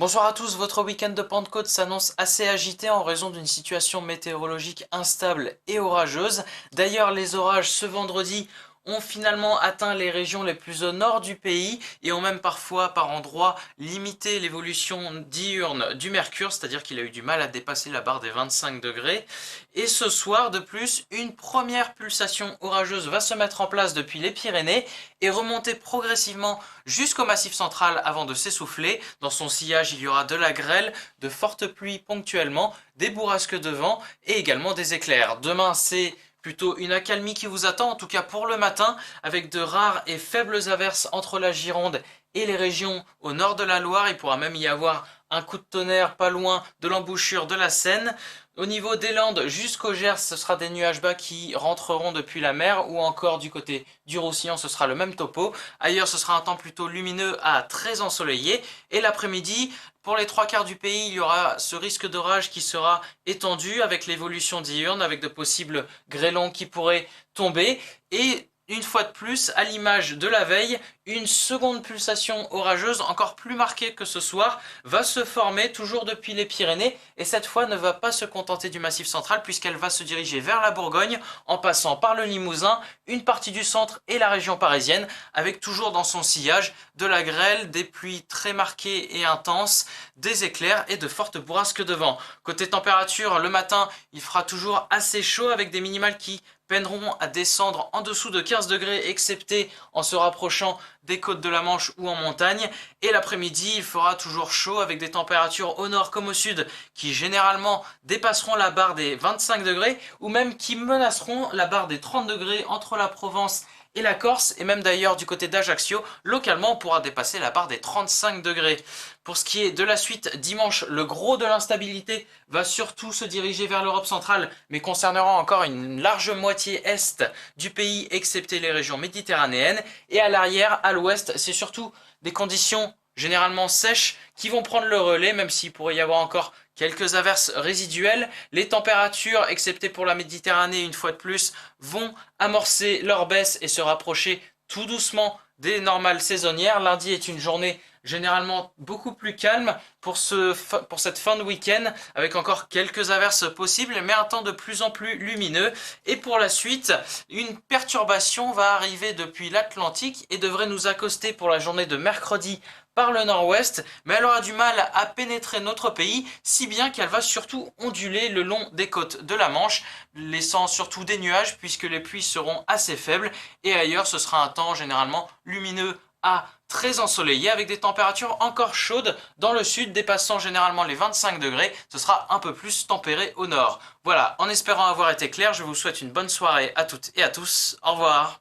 Bonsoir à tous, votre week-end de Pentecôte s'annonce assez agité en raison d'une situation météorologique instable et orageuse. D'ailleurs, les orages ce vendredi ont finalement atteint les régions les plus au nord du pays et ont même parfois, par endroits, limité l'évolution diurne du mercure, c'est-à-dire qu'il a eu du mal à dépasser la barre des 25 degrés. Et ce soir, de plus, une première pulsation orageuse va se mettre en place depuis les Pyrénées et remonter progressivement jusqu'au Massif central avant de s'essouffler. Dans son sillage, il y aura de la grêle, de fortes pluies ponctuellement, des bourrasques de vent et également des éclairs. Demain, c'est plutôt une accalmie qui vous attend, en tout cas pour le matin, avec de rares et faibles averses entre la Gironde et les régions au nord de la Loire. Il pourra même y avoir un coup de tonnerre pas loin de l'embouchure de la Seine. Au niveau des Landes jusqu'au Gers, ce sera des nuages bas qui rentreront depuis la mer, ou encore du côté du Roussillon, ce sera le même topo. Ailleurs, ce sera un temps plutôt lumineux à très ensoleillé. Et l'après-midi, pour les trois quarts du pays, il y aura ce risque d'orage qui sera étendu avec l'évolution diurne, avec de possibles grêlons qui pourraient tomber. Et une fois de plus, à l'image de la veille, une seconde pulsation orageuse encore plus marquée que ce soir va se former toujours depuis les Pyrénées et cette fois ne va pas se contenter du Massif central puisqu'elle va se diriger vers la Bourgogne en passant par le Limousin, une partie du centre et la région parisienne avec toujours dans son sillage de la grêle, des pluies très marquées et intenses, des éclairs et de fortes bourrasques de vent. Côté température, le matin, il fera toujours assez chaud avec des minimales qui peineront à descendre en dessous de 15 degrés, excepté en se rapprochant des côtes de la Manche ou en montagne. Et l'après-midi, il fera toujours chaud avec des températures au nord comme au sud qui généralement dépasseront la barre des 25 degrés ou même qui menaceront la barre des 30 degrés entre la Provence et la Corse, et même d'ailleurs du côté d'Ajaccio, localement on pourra dépasser la barre des 35 degrés. Pour ce qui est de la suite, dimanche, le gros de l'instabilité va surtout se diriger vers l'Europe centrale, mais concernera encore une large moitié est du pays, excepté les régions méditerranéennes. Et à l'arrière, à l'ouest, c'est surtout des conditions généralement sèches qui vont prendre le relais, même s'il pourrait y avoir encore quelques averses résiduelles. Les températures, excepté pour la Méditerranée une fois de plus, vont amorcer leur baisse et se rapprocher tout doucement des normales saisonnières. Lundi est une journée généralement beaucoup plus calme pour cette fin de week-end, avec encore quelques averses possibles, mais un temps de plus en plus lumineux. Et pour la suite, une perturbation va arriver depuis l'Atlantique et devrait nous accoster pour la journée de mercredi par le nord-ouest, mais elle aura du mal à pénétrer notre pays, si bien qu'elle va surtout onduler le long des côtes de la Manche, laissant surtout des nuages puisque les pluies seront assez faibles, et ailleurs ce sera un temps généralement lumineux à très ensoleillé avec des températures encore chaudes dans le sud dépassant généralement les 25 degrés, ce sera un peu plus tempéré au nord. Voilà, en espérant avoir été clair, je vous souhaite une bonne soirée à toutes et à tous, au revoir.